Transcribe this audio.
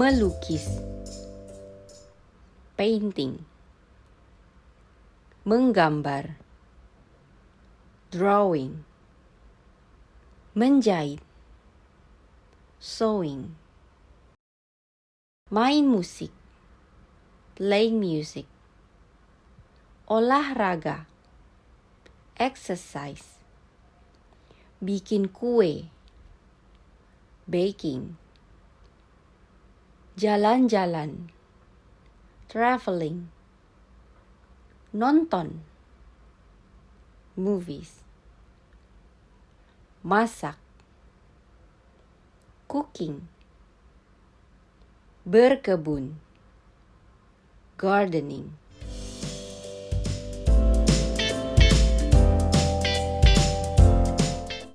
melukis, painting, menggambar, drawing, menjahit, sewing, main musik, playing music, olahraga, exercise, bikin kue, baking, jalan-jalan, traveling, nonton, movies, masak, cooking, berkebun, gardening,